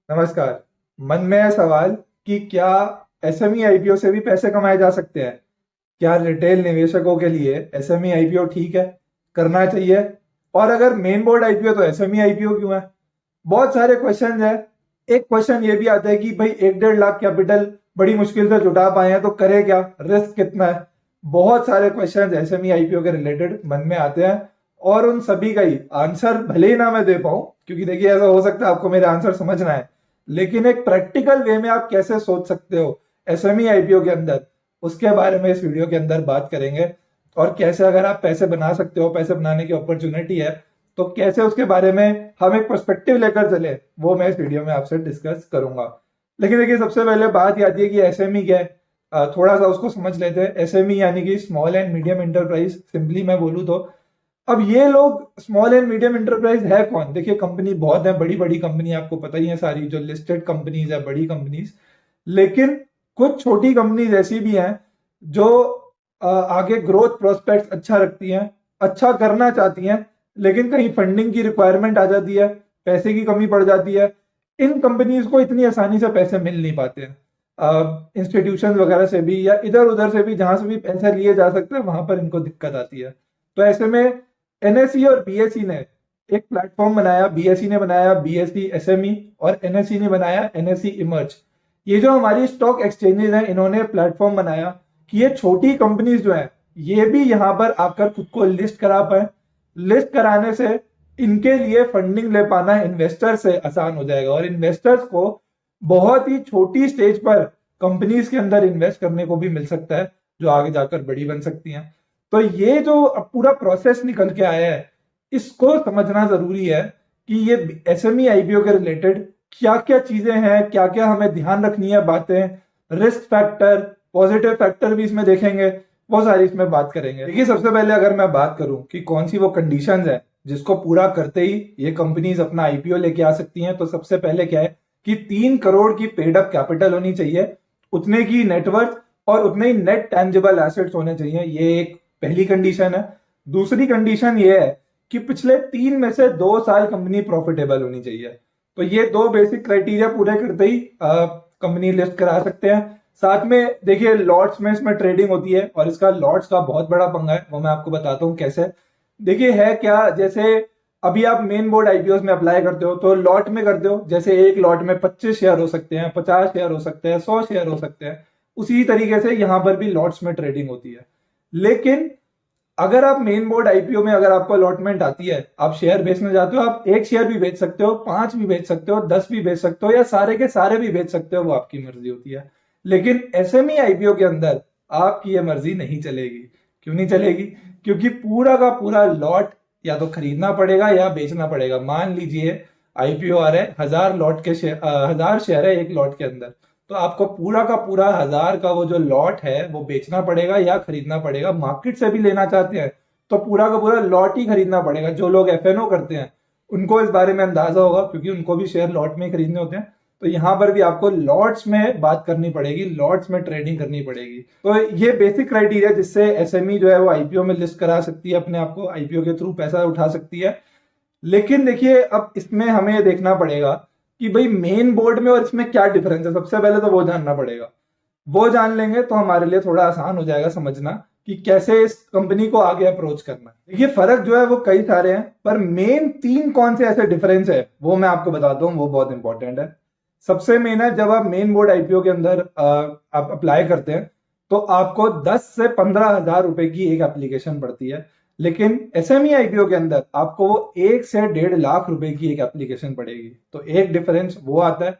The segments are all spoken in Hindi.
नमस्कार। मन में है सवाल कि क्या एसएमई आईपीओ से भी पैसे कमाए जा सकते हैं? क्या रिटेल निवेशकों के लिए एसएमई आईपीओ ठीक है, करना चाहिए? और अगर मेन बोर्ड आईपीओ तो एसएमई आईपीओ क्यों है? बहुत सारे क्वेश्चन है। एक क्वेश्चन ये भी आता है कि भाई 1-1.5 लाख कैपिटल बड़ी मुश्किल से जुटा पाए हैं तो करे क्या, रिस्क कितना है? बहुत सारे क्वेश्चन एसएमई आईपीओ के रिलेटेड मन में आते हैं और उन सभी का ही आंसर भले ही ना मैं दे पाऊं, क्योंकि देखिए ऐसा हो सकता है आपको मेरे आंसर समझना है, लेकिन एक प्रैक्टिकल वे में आप कैसे सोच सकते हो एसएमई आईपीओ के अंदर, उसके बारे में इस वीडियो के अंदर बात करेंगे। और कैसे अगर आप पैसे बना सकते हो, पैसे बनाने की अपॉर्चुनिटी है तो कैसे उसके बारे में हम एक पर्सपेक्टिव लेकर चले, वो मैं इस वीडियो में आपसे डिस्कस करूंगा। लेकिन देखिए सबसे पहले बात आती है कि एसएमई क्या है। थोड़ा सा उसको समझ लेते हैं। एसएमई यानी कि small and medium enterprise, simply मैं बोलूँ तो। अब ये लोग स्मॉल एंड मीडियम एंटरप्राइज है कौन? देखिए कंपनी बहुत है, बड़ी बड़ी कंपनी आपको पता ही है, सारी जो लिस्टेड कंपनीज है, बड़ी कंपनीज। लेकिन कुछ छोटी कंपनीज ऐसी भी हैं जो आगे ग्रोथ प्रोस्पेक्ट्स अच्छा रखती हैं, अच्छा करना चाहती हैं, लेकिन कहीं फंडिंग की रिक्वायरमेंट आ जाती है, पैसे की कमी पड़ जाती है। इन कंपनीज को इतनी आसानी से पैसे मिल नहीं पाते हैं इंस्टीट्यूशन वगैरह से भी, या इधर उधर से भी, जहां से भी पैसे लिए जा सकते हैं वहां पर इनको दिक्कत आती है। तो ऐसे में एनएसई और बीएसई ने एक प्लेटफॉर्म बनाया। बीएसई ने बनाया बीएसई एसएमई और एनएसई ने बनाया एनएसई इमर्ज। ये जो हमारी स्टॉक एक्सचेंजेस हैं, इन्होंने प्लेटफॉर्म बनाया कि ये छोटी कंपनीज जो हैं ये भी यहाँ पर आकर खुद को लिस्ट करा पाए। लिस्ट कराने से इनके लिए फंडिंग ले पाना इन्वेस्टर से आसान हो जाएगा और इन्वेस्टर्स को बहुत ही छोटी स्टेज पर कंपनीज के अंदर इन्वेस्ट करने को भी मिल सकता है, जो आगे जाकर बड़ी बन सकती हैं। तो ये जो पूरा प्रोसेस निकल के आया है, इसको समझना जरूरी है कि ये एसएमई आईपीओ के रिलेटेड क्या क्या चीजें हैं, क्या क्या हमें ध्यान रखनी है बातें, रिस्क फैक्टर, पॉजिटिव फैक्टर भी इसमें देखेंगे, वो सारी इसमें बात करेंगे। देखिए सबसे पहले अगर मैं बात करूं कि कौन सी वो कंडीशंस है जिसको पूरा करते ही ये कंपनीज अपना आईपीओ लेके आ सकती हैं, तो सबसे पहले क्या है कि 3 करोड़ की पेड अप कैपिटल होनी चाहिए, उतने की नेटवर्थ और उतने ही नेट टेंजिबल एसेट्स होने चाहिए। ये एक पहली कंडीशन है। दूसरी कंडीशन ये है कि पिछले 3 में से 2 साल कंपनी प्रॉफिटेबल होनी चाहिए। तो ये 2 बेसिक क्राइटेरिया पूरे करते ही कंपनी लिस्ट करा सकते हैं। साथ में देखिए लॉट्स में इसमें ट्रेडिंग होती है और इसका लॉट्स का बहुत बड़ा पंगा है, वो मैं आपको बताता हूँ कैसे। देखिए है क्या, जैसे अभी आप मेन बोर्ड आईपीओ में अप्लाई करते हो तो लॉट में करते हो, जैसे एक लॉट में 25 शेयर हो सकते हैं, 50 शेयर हो सकते हैं, 100 शेयर हो सकते हैं। उसी तरीके से यहां पर भी लॉट्स में ट्रेडिंग होती है। लेकिन अगर आप मेन बोर्ड आईपीओ में अगर आपको अलॉटमेंट आती है, आप शेयर बेचने जाते हो, आप 1 शेयर भी बेच सकते हो, 5 भी बेच सकते हो, 10 भी बेच सकते हो, या सारे के सारे भी बेच सकते हो, वो आपकी मर्जी होती है। लेकिन एसएमई आईपीओ के अंदर आपकी ये मर्जी नहीं चलेगी। क्यों नहीं चलेगी? क्योंकि पूरा का पूरा लॉट या तो खरीदना पड़ेगा या बेचना पड़ेगा। मान लीजिए आईपीओ आ रहा है, 1000 लॉट के शेयर, 1000 शेयर है एक लॉट के अंदर, तो आपको पूरा का पूरा 1000 का वो जो लॉट है वो बेचना पड़ेगा या खरीदना पड़ेगा। मार्केट से भी लेना चाहते हैं तो पूरा का पूरा लॉट ही खरीदना पड़ेगा। जो लोग एफएनओ करते हैं उनको इस बारे में अंदाजा होगा, क्योंकि उनको भी शेयर लॉट में ही खरीदने होते हैं। तो यहां पर भी आपको लॉट्स में बात करनी पड़ेगी, लॉट्स में ट्रेडिंग करनी पड़ेगी। तो ये बेसिक क्राइटेरिया जिससे एसएमई जो है वो आईपीओ में लिस्ट करा सकती है, अपने आप को आईपीओ के थ्रू पैसा उठा सकती है। लेकिन देखिए अब इसमें हमें ये देखना पड़ेगा कि भाई मेन बोर्ड में और इसमें क्या डिफरेंस है। सबसे पहले तो वो जानना पड़ेगा। वो जान लेंगे तो हमारे लिए थोड़ा आसान हो जाएगा समझना कि कैसे इस कंपनी को आगे अप्रोच करना है। देखिए फर्क जो है वो कई सारे हैं, पर मेन 3 कौन से ऐसे डिफरेंस है वो मैं आपको बताता हूँ, वो बहुत इंपॉर्टेंट है। सबसे मेन है, जब आप मेन बोर्ड आईपीओ के अंदर आप अप्लाई करते हैं तो आपको 10 से 15 हजार रुपए की एक एप्लीकेशन पड़ती है। लेकिन एसएमई आईपीओ के अंदर आपको 1 से 1.5 लाख रुपए की एक एप्लीकेशन पड़ेगी। तो एक डिफरेंस वो आता है।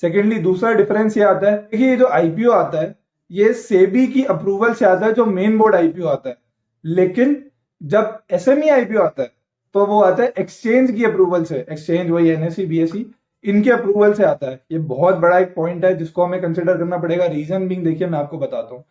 सेकेंडली दूसरा डिफरेंस ये आता है, देखिए ये जो आईपीओ आता है ये सेबी की अप्रूवल से आता है, जो मेन बोर्ड आईपीओ आता है। लेकिन जब एसएमई आईपीओ आता है तो वो आता है एक्सचेंज की अप्रूवल से। एक्सचेंज वही एनएसई बीएसई, इनके अप्रूवल से आता है। ये बहुत बड़ा एक पॉइंट है जिसको हमें कंसिडर करना पड़ेगा। रीजन बिंग देखिए मैं आपको बताता हूँ,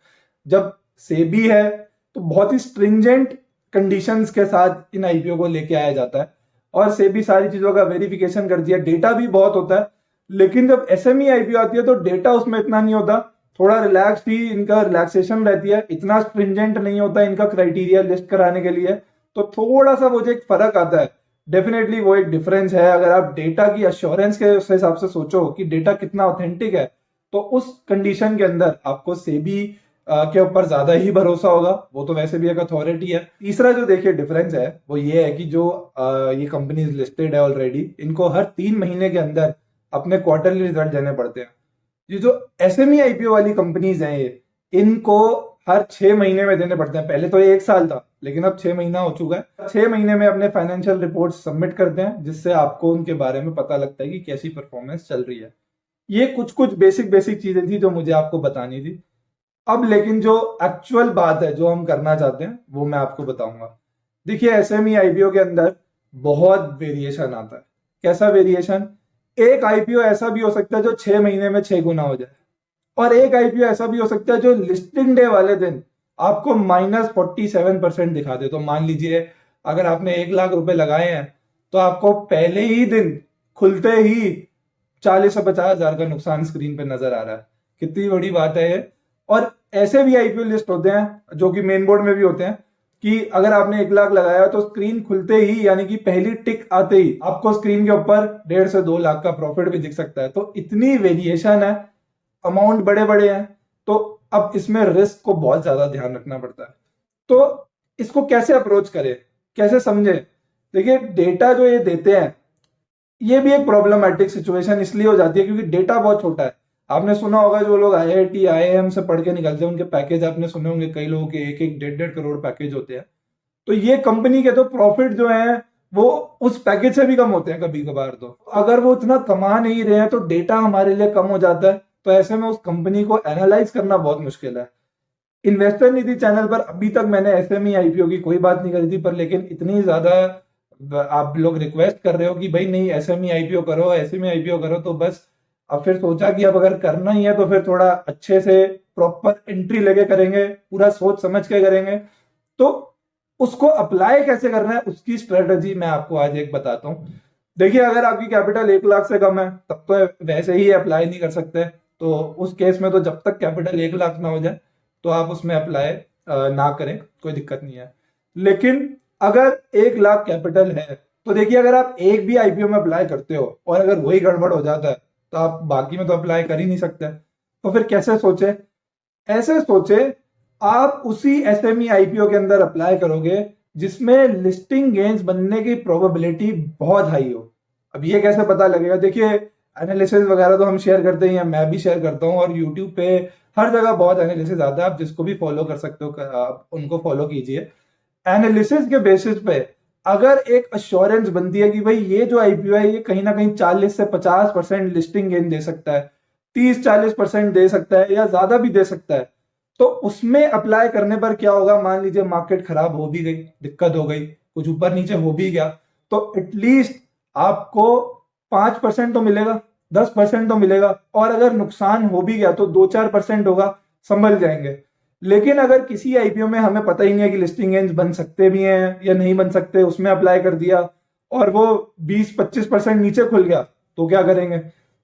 जब सेबी है तो बहुत ही स्ट्रिंजेंट कंडीशंस के साथ इन आईपीओ को लेके आया जाता है और सेबी सारी चीजों का वेरिफिकेशन करती है। डेटा भी बहुत होता है। लेकिन जब एसएमई आईपीओ आती है तो डेटा उसमें इतना नहीं होता, थोड़ा रिलैक्स ही इनका रिलैक्सेशन रहती है, इतना स्ट्रिंजेंट नहीं होता इनका क्राइटेरिया लिस्ट कराने के लिए, तो थोड़ा सा वो जो एक फर्क आता है, डेफिनेटली वो एक डिफरेंस है। अगर आप डेटा की अश्योरेंस के उस हिसाब से सोचो कि डेटा कितना ऑथेंटिक है, तो उस कंडीशन के अंदर आपको सेबी के ऊपर ज्यादा ही भरोसा होगा, वो तो वैसे भी एक अथॉरिटी है। तीसरा जो देखिए डिफरेंस है वो ये है कि जो ये कंपनीज लिस्टेड है ऑलरेडी, इनको हर 3 महीने के अंदर अपने क्वार्टरली रिजल्ट देने पड़ते हैं। ये जो एसएमई आईपीओ वाली कंपनीज हैं ये, इनको हर 6 महीने में देने पड़ते हैं। पहले तो ये 1 साल था, लेकिन अब 6 महीना हो चुका है। 6 महीने में अपने फाइनेंशियल रिपोर्ट सबमिट करते हैं, जिससे आपको उनके बारे में पता लगता है कि कैसी परफॉर्मेंस चल रही है। ये कुछ कुछ बेसिक बेसिक चीजें थी जो मुझे आपको बतानी थी। अब लेकिन जो एक्चुअल बात है जो हम करना चाहते हैं वो मैं आपको बताऊंगा। देखिए एसएमई आईपीओ के अंदर बहुत वेरिएशन आता है। कैसा वेरिएशन? एक आईपीओ ऐसा भी हो सकता है जो 6 महीने में 6 गुना हो जाए, और एक आईपीओ ऐसा भी हो सकता है जो लिस्टिंग डे वाले दिन आपको -47% दिखा दे। तो मान लीजिए अगर आपने 1 लाख रुपए लगाए हैं, तो आपको पहले ही दिन खुलते ही 40 से 50 हजार का नुकसान स्क्रीन पे नजर आ रहा है। कितनी बड़ी बात है ये। और ऐसे भी आईपीओ लिस्ट होते हैं जो कि मेन बोर्ड में भी होते हैं कि अगर आपने 1 लाख लगाया तो स्क्रीन खुलते ही, यानी कि पहली टिक आते ही आपको स्क्रीन के ऊपर 1.5 से 2 लाख का प्रॉफिट भी दिख सकता है। तो इतनी वेरिएशन है, अमाउंट बड़े बड़े हैं, तो अब इसमें रिस्क को बहुत ज्यादा ध्यान रखना पड़ता है। तो इसको कैसे अप्रोच करें, कैसे समझे? देखिए डेटा जो ये देते हैं, ये भी एक प्रॉब्लमेटिक सिचुएशन इसलिए हो जाती है क्योंकि डेटा बहुत छोटा है। आपने सुना होगा जो लोग आईआईटी आईआईएम से पढ़ के निकलते हैं, उनके पैकेज आपने सुने होंगे, कई लोगों के 1-1 1.5-1.5 करोड़ पैकेज होते हैं। तो ये कंपनी के तो प्रॉफिट जो है वो उस पैकेज से भी कम होते हैं कभी कभार। तो अगर वो इतना कमा नहीं रहे हैं तो डेटा हमारे लिए कम हो जाता है, तो ऐसे में उस कंपनी को एनालाइज करना बहुत मुश्किल है। इन्वेस्टर निधि चैनल पर अभी तक मैंने एसएमई आईपीओ की कोई बात नहीं करी थी, पर लेकिन इतनी ज्यादा आप लोग रिक्वेस्ट कर रहे हो कि भाई नहीं एसएमई आईपीओ करो, एसएमई आईपीओ करो, तो बस अब फिर सोचा कि अब अगर करना ही है तो फिर थोड़ा अच्छे से प्रॉपर एंट्री लेके करेंगे, पूरा सोच समझ के करेंगे। तो उसको अप्लाई कैसे करना है उसकी स्ट्रेटजी मैं आपको आज एक बताता हूँ। देखिए अगर आपकी कैपिटल 1 लाख से कम है तब तो वैसे ही अप्लाई नहीं कर सकते। तो उस केस में तो जब तक कैपिटल 1 लाख ना हो जाए तो आप उसमें अप्लाई ना करें, कोई दिक्कत नहीं है। लेकिन अगर 1 लाख कैपिटल है तो देखिए अगर आप एक भी आईपीओ में अप्लाई करते हो और अगर वही गड़बड़ हो जाता है तो आप बाकी में तो अप्लाई कर ही नहीं सकते। तो फिर कैसे सोचे? ऐसे सोचे आप उसी एसएमई आईपीओ के अंदर अप्लाई करोगे जिसमें लिस्टिंग गेन्स बनने की प्रोबेबिलिटी बहुत हाई हो। अब ये कैसे पता लगेगा? देखिए एनालिसिस वगैरह तो हम शेयर करते ही हैं, मैं भी शेयर करता हूँ, और यूट्यूब पे हर जगह बहुत एनालिसिस आता है, आप जिसको भी फॉलो कर सकते हो आप उनको फॉलो कीजिए। एनालिसिस के बेसिस पे अगर एक अश्योरेंस बनती है कि भाई ये जो आईपीओ है ये कहीं ना कहीं 40 से 50% लिस्टिंग गेन दे सकता है, 30-40% दे सकता है, या ज्यादा भी दे सकता है, तो उसमें अप्लाई करने पर क्या होगा? मान लीजिए मार्केट खराब हो भी गई, दिक्कत हो गई, कुछ ऊपर नीचे हो भी गया, तो एटलीस्ट आपको 5% तो मिलेगा, 10% तो मिलेगा, और अगर नुकसान हो भी गया तो 2-4% होगा, संभल जाएंगे। लेकिन अगर किसी आईपीओ में हमें पता ही नहीं है कि लिस्टिंग गेन्स बन सकते भी हैं या नहीं बन सकते, उसमें अप्लाई कर दिया और वो 20-25% नीचे खुल गया, तो क्या करेंगे?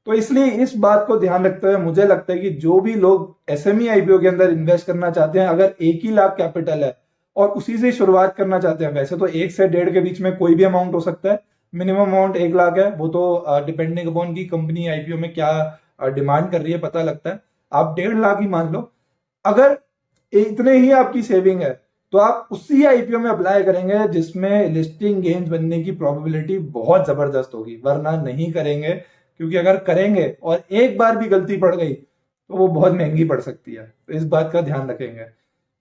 तो इसलिए इस बात को ध्यान रखते हुए मुझे लगता है कि जो भी लोग एसएमई आईपीओ के अंदर इन्वेस्ट करना चाहते हैं, अगर 1 ही लाख कैपिटल है और उसी से शुरुआत करना चाहते हैं, वैसे तो 1 से 1.5 के बीच में कोई भी अमाउंट हो सकता है, मिनिमम अमाउंट 1 लाख है, वो तो डिपेंडिंग अपॉन की कंपनी आईपीओ में क्या डिमांड कर रही है पता लगता है। आप 1.5 लाख ही मान लो। अगर इतने ही आपकी सेविंग है तो आप उसी आईपीओ में अप्लाई करेंगे जिसमें लिस्टिंग गेन्स बनने की प्रोबेबिलिटी बहुत जबरदस्त होगी, वरना नहीं करेंगे, क्योंकि अगर करेंगे और एक बार भी गलती पड़ गई तो वो बहुत महंगी पड़ सकती है। तो इस बात का ध्यान रखेंगे।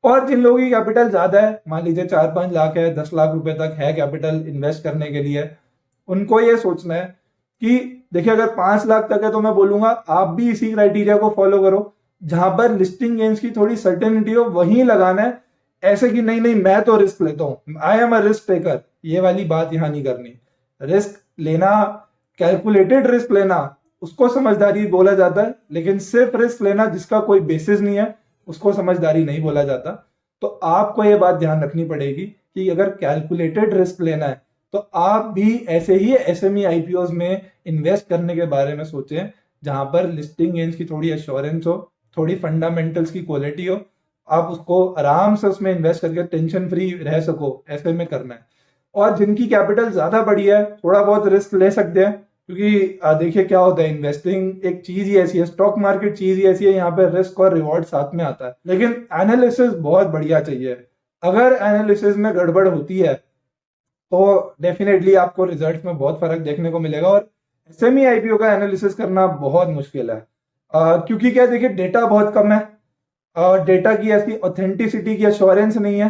और जिन लोगों की कैपिटल ज्यादा है, मान लीजिए 4-5 लाख है, 10 लाख रुपए तक है कैपिटल इन्वेस्ट करने के लिए, उनको ये सोचना है कि देखिए अगर 5 लाख तक है तो मैं बोलूंगा आप भी इसी क्राइटेरिया को फॉलो करो, जहां पर लिस्टिंग गेन्स की थोड़ी सर्टेनिटी हो वहीं लगाना है। ऐसे कि नहीं नहीं मैं तो रिस्क लेता हूं, I am a risk taker, ये वाली बात यहां नहीं करनी। रिस्क लेना, कैलकुलेटेड रिस्क लेना, उसको समझदारी बोला जाता है, लेकिन सिर्फ रिस्क लेना जिसका कोई बेसिस नहीं है उसको समझदारी नहीं बोला जाता। तो आपको ये बात ध्यान रखनी पड़ेगी कि अगर कैलकुलेटेड रिस्क लेना है तो आप भी ऐसे ही एसएमई आईपीओ में इन्वेस्ट करने के बारे में सोचें, जहां पर लिस्टिंग गेन्स की थोड़ी एश्योरेंस हो थोड़ी फंडामेंटल्स की क्वालिटी हो, आप उसको आराम से उसमें इन्वेस्ट करके टेंशन फ्री रह सको, ऐसे में करना है। और जिनकी कैपिटल ज्यादा बड़ी है, थोड़ा बहुत रिस्क ले सकते हैं, क्योंकि देखिए क्या होता है, इन्वेस्टिंग एक चीज ही ऐसी है, स्टॉक मार्केट चीज ही ऐसी है, यहाँ पे रिस्क और रिवॉर्ड साथ में आता है। लेकिन एनालिसिस बहुत बढ़िया चाहिए। अगर एनालिसिस में गड़बड़ होती है तो डेफिनेटली आपको रिजल्ट में बहुत फर्क देखने को मिलेगा। और एसएमई आईपीओ का एनालिसिस करना बहुत मुश्किल है, क्योंकि क्या देखिए, डेटा बहुत कम है, डेटा की ऐसी ऑथेंटिसिटी की एश्योरेंस नहीं है।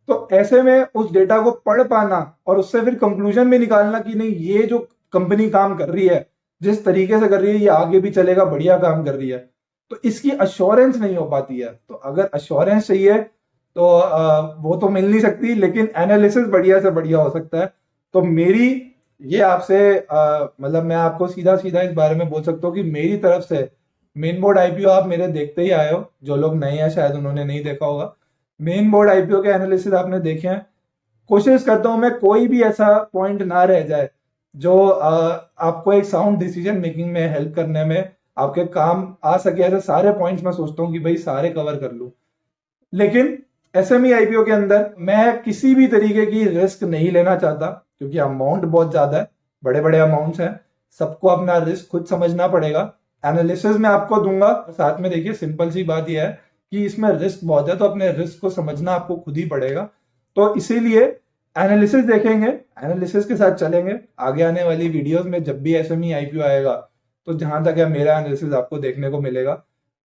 तो ऐसे में उस डेटा को पढ़ पाना और उससे फिर कंक्लूजन भी निकालना कि नहीं, ये जो कंपनी काम कर रही है, जिस तरीके से कर रही है, ये आगे भी चलेगा, बढ़िया काम कर रही है, तो इसकी अश्योरेंस नहीं हो पाती है। तो अगर अश्योरेंस चाहिए तो वो तो मिल नहीं सकती, लेकिन एनालिसिस बढ़िया से बढ़िया हो सकता है। तो मेरी ये आपसे मतलब मैं आपको सीधा सीधा इस बारे में बोल सकता हूँ कि मेरी तरफ से मेन बोर्ड आईपीओ आप मेरे देखते ही आए हो, जो लोग नए हैं शायद उन्होंने नहीं देखा होगा। मेन बोर्ड आईपीओ के एनालिसिस आपने देखे हैं। कोशिश करता हूं मैं कोई भी ऐसा पॉइंट ना रह जाए जो आपको एक साउंड डिसीजन मेकिंग में हेल्प करने में आपके काम आ सके। ऐसे सारे पॉइंट्स मैं सोचता हूँ कि भाई सारे कवर कर लूं। लेकिन एसएमई आईपीओ के अंदर मैं किसी भी तरीके की रिस्क नहीं लेना चाहता, क्योंकि अमाउंट बहुत ज्यादा है, बड़े बड़े अमाउंट्स हैं, सबको अपना रिस्क खुद समझना पड़ेगा। एनालिसिस में आपको दूंगा, साथ में देखिए सिंपल सी बात यह है कि इसमें रिस्क बहुत है, तो अपने रिस्क को समझना आपको खुद ही पड़ेगा। तो इसीलिए एनालिसिस देखेंगे, एनालिसिस के साथ चलेंगे। आगे आने वाली वीडियोस में जब भी एसएमई आईपीओ आएगा, तो जहां तक है मेरा एनालिसिस आपको देखने को मिलेगा,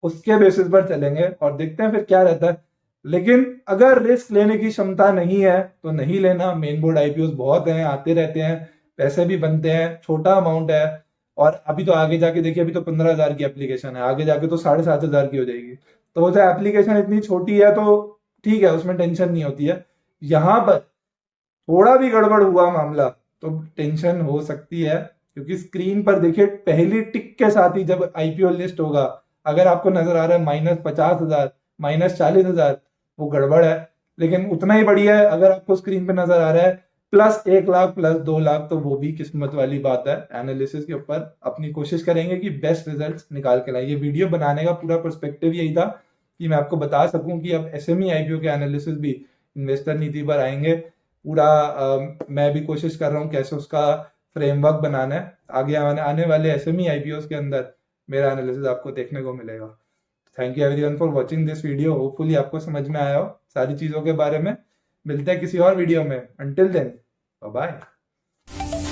उसके बेसिस पर चलेंगे और देखते हैं फिर क्या रहता है। लेकिन अगर रिस्क लेने की क्षमता नहीं है तो नहीं लेना। मेन बोर्ड आईपीओ बहुत हैं, आते रहते हैं, पैसे भी बनते हैं, छोटा अमाउंट है। और अभी तो आगे जाके देखिए, अभी तो 15,000 की एप्लीकेशन है, आगे जाके तो 7,500 की हो जाएगी। तो वो जो एप्लीकेशन इतनी छोटी है तो ठीक है, उसमें टेंशन नहीं होती है। यहाँ पर थोड़ा भी गड़बड़ हुआ मामला तो टेंशन हो सकती है, क्योंकि स्क्रीन पर देखिए पहली टिक के साथ ही जब आईपीओ लिस्ट होगा, अगर आपको नजर आ रहा है -50,000, -40,000, वो गड़बड़ है। लेकिन उतना ही बढ़िया है अगर आपको स्क्रीन पे नजर आ रहा है +1 लाख, +2 लाख, तो वो भी किस्मत वाली बात है। एनालिसिस के ऊपर अपनी कोशिश करेंगे कि बेस्ट रिजल्ट्स निकाल के लाए। ये वीडियो बनाने का पूरा पर्सपेक्टिव यही था कि मैं आपको बता सकूं कि अब एसएमई आईपीओ के एनालिसिस भी इन्वेस्टर नीति पर आएंगे। पूरा मैं भी कोशिश कर रहा हूँ कैसे उसका फ्रेमवर्क बनाना है। आगे आने वाले एसएमई आईपीओ के अंदर मेरा एनालिसिस आपको देखने को मिलेगा। Thank you everyone for watching this video. Hopefully आपको समझ में आया हो सारी चीज़ों के बारे में। मिलते हैं किसी और वीडियो में। Until then, bye bye.